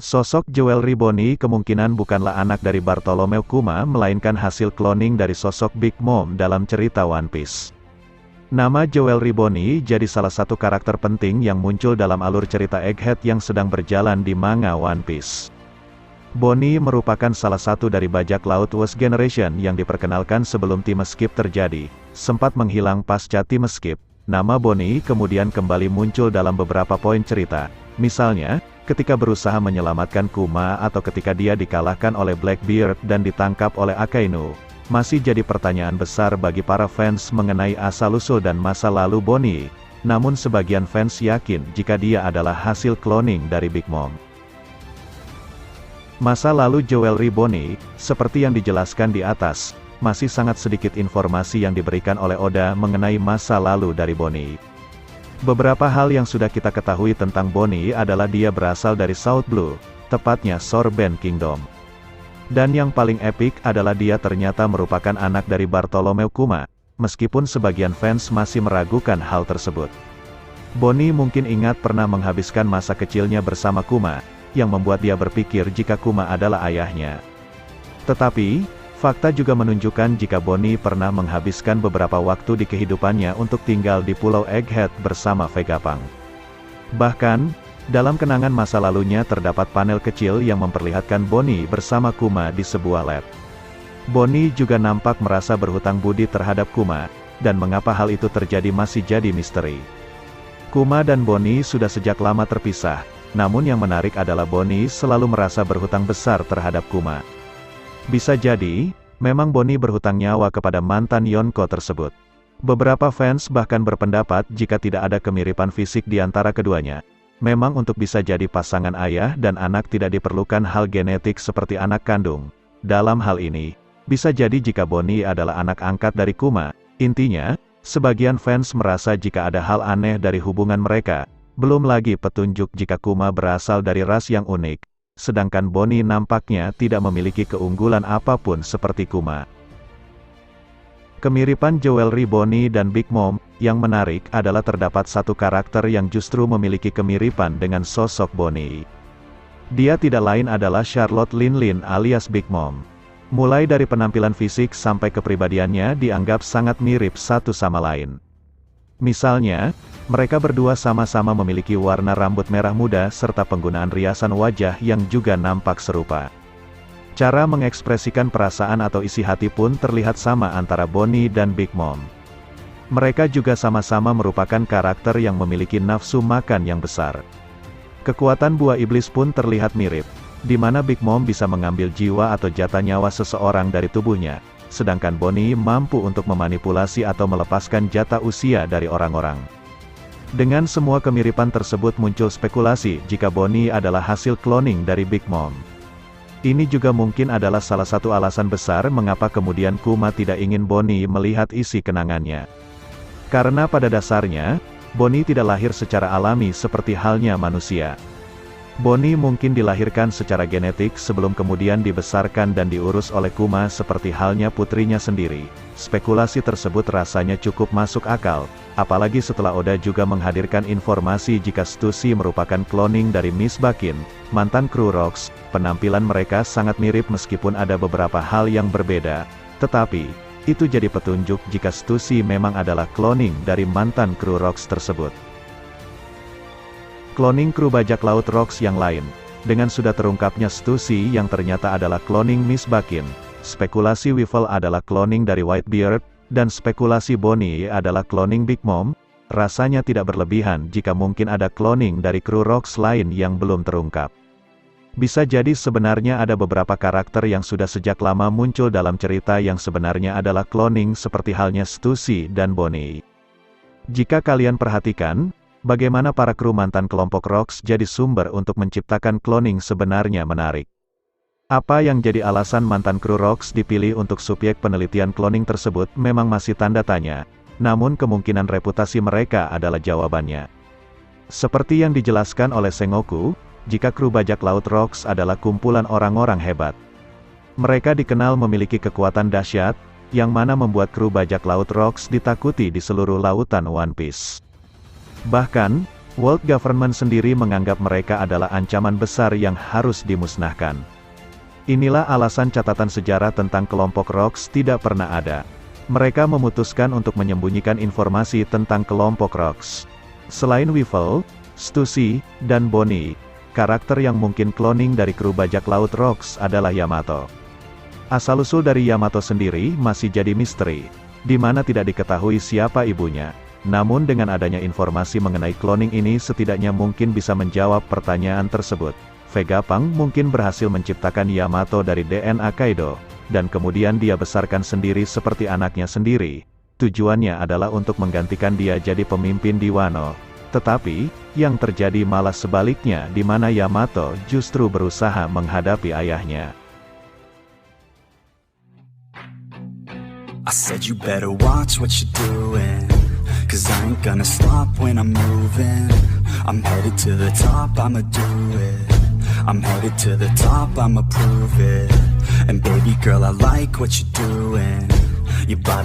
Sosok Jewelry Bonnie kemungkinan bukanlah anak dari Bartolomeu Kuma melainkan hasil cloning dari sosok Big Mom dalam cerita One Piece. Nama Jewelry Bonnie jadi salah satu karakter penting yang muncul dalam alur cerita Egghead yang sedang berjalan di manga One Piece. Bonnie merupakan salah satu dari bajak laut West Generation yang diperkenalkan sebelum time skip terjadi, sempat menghilang pasca time skip. Nama Bonnie kemudian kembali muncul dalam beberapa poin cerita, misalnya, ketika berusaha menyelamatkan Kuma atau ketika dia dikalahkan oleh Blackbeard dan ditangkap oleh Akainu. Masih jadi pertanyaan besar bagi para fans mengenai asal-usul dan masa lalu Bonnie, namun sebagian fans yakin jika dia adalah hasil cloning dari Big Mom. Masa lalu Jewelry Bonnie, seperti yang dijelaskan di atas, masih sangat sedikit informasi yang diberikan oleh Oda mengenai masa lalu dari Bonnie. Beberapa hal yang sudah kita ketahui tentang Bonnie adalah dia berasal dari South Blue, tepatnya Sorbent Kingdom. Dan yang paling epik adalah dia ternyata merupakan anak dari Bartolomeu Kuma, meskipun sebagian fans masih meragukan hal tersebut. Bonnie mungkin ingat pernah menghabiskan masa kecilnya bersama Kuma, yang membuat dia berpikir jika Kuma adalah ayahnya. Tetapi, fakta juga menunjukkan jika Bonnie pernah menghabiskan beberapa waktu di kehidupannya untuk tinggal di Pulau Egghead bersama Vegapunk. Bahkan, dalam kenangan masa lalunya terdapat panel kecil yang memperlihatkan Bonnie bersama Kuma di sebuah lab. Bonnie juga nampak merasa berhutang budi terhadap Kuma, dan mengapa hal itu terjadi masih jadi misteri. Kuma dan Bonnie sudah sejak lama terpisah, namun yang menarik adalah Bonnie selalu merasa berhutang besar terhadap Kuma. Bisa jadi, memang Bonnie berhutang nyawa kepada mantan Yonko tersebut. Beberapa fans bahkan berpendapat jika tidak ada kemiripan fisik di antara keduanya. Memang untuk bisa jadi pasangan ayah dan anak tidak diperlukan hal genetik seperti anak kandung. Dalam hal ini, bisa jadi jika Bonnie adalah anak angkat dari Kuma. Intinya, sebagian fans merasa jika ada hal aneh dari hubungan mereka. Belum lagi petunjuk jika Kuma berasal dari ras yang unik. Sedangkan Bonnie nampaknya tidak memiliki keunggulan apapun seperti Kuma. Kemiripan Jewelry Bonnie dan Big Mom, yang menarik adalah terdapat satu karakter yang justru memiliki kemiripan dengan sosok Bonnie. Dia tidak lain adalah Charlotte Linlin alias Big Mom. Mulai dari penampilan fisik sampai kepribadiannya dianggap sangat mirip satu sama lain. Misalnya, mereka berdua sama-sama memiliki warna rambut merah muda serta penggunaan riasan wajah yang juga nampak serupa. Cara mengekspresikan perasaan atau isi hati pun terlihat sama antara Bonnie dan Big Mom. Mereka juga sama-sama merupakan karakter yang memiliki nafsu makan yang besar. Kekuatan buah iblis pun terlihat mirip, di mana Big Mom bisa mengambil jiwa atau jatah nyawa seseorang dari tubuhnya. Sedangkan Bonnie mampu untuk memanipulasi atau melepaskan jatah usia dari orang-orang. Dengan semua kemiripan tersebut muncul spekulasi jika Bonnie adalah hasil cloning dari Big Mom. Ini juga mungkin adalah salah satu alasan besar mengapa kemudian Kuma tidak ingin Bonnie melihat isi kenangannya. Karena pada dasarnya, Bonnie tidak lahir secara alami seperti halnya manusia. Bonnie mungkin dilahirkan secara genetik sebelum kemudian dibesarkan dan diurus oleh Kuma seperti halnya putrinya sendiri. Spekulasi tersebut rasanya cukup masuk akal, apalagi setelah Oda juga menghadirkan informasi jika Stussy merupakan cloning dari Miss Bakin, mantan kru Rocks. Penampilan mereka sangat mirip meskipun ada beberapa hal yang berbeda, tetapi, itu jadi petunjuk jika Stussy memang adalah cloning dari mantan kru Rocks tersebut. Cloning kru bajak laut Rocks yang lain. Dengan sudah terungkapnya Stussy yang ternyata adalah cloning Miss Bakin, spekulasi Weevil adalah cloning dari Whitebeard, dan spekulasi Bonnie adalah cloning Big Mom, rasanya tidak berlebihan jika mungkin ada cloning dari kru Rocks lain yang belum terungkap. Bisa jadi sebenarnya ada beberapa karakter yang sudah sejak lama muncul dalam cerita yang sebenarnya adalah cloning seperti halnya Stussy dan Bonnie. Jika kalian perhatikan, bagaimana para kru mantan kelompok Rocks jadi sumber untuk menciptakan cloning sebenarnya menarik. Apa yang jadi alasan mantan kru Rocks dipilih untuk subjek penelitian cloning tersebut memang masih tanda tanya, namun kemungkinan reputasi mereka adalah jawabannya. Seperti yang dijelaskan oleh Sengoku, jika kru bajak laut Rocks adalah kumpulan orang-orang hebat. Mereka dikenal memiliki kekuatan dahsyat, yang mana membuat kru bajak laut Rocks ditakuti di seluruh lautan One Piece. Bahkan, World government sendiri menganggap mereka adalah ancaman besar yang harus dimusnahkan. Inilah alasan catatan sejarah tentang kelompok Rhodes tidak pernah ada. Mereka memutuskan untuk menyembunyikan informasi tentang kelompok Rhodes. Selain Weevil, Stussy, dan Bonnie, karakter yang mungkin cloning dari kru bajak laut Rhodes adalah Yamato. Asal-usul dari Yamato sendiri masih jadi misteri, di mana tidak diketahui siapa ibunya. Namun dengan adanya informasi mengenai cloning ini setidaknya mungkin bisa menjawab pertanyaan tersebut. Vegapunk mungkin berhasil menciptakan Yamato dari DNA Kaido, dan kemudian dia besarkan sendiri seperti anaknya sendiri. Tujuannya adalah untuk menggantikan dia jadi pemimpin di Wano. Tetapi, yang terjadi malah sebaliknya di mana Yamato justru berusaha menghadapi ayahnya. I said you better watch what you're doing, 'cause I ain't gonna stop when I'm moving. I'm headed to the top, I'ma do it. I'm headed to the top, I'ma prove it. And baby girl, I like what you're doing. Your body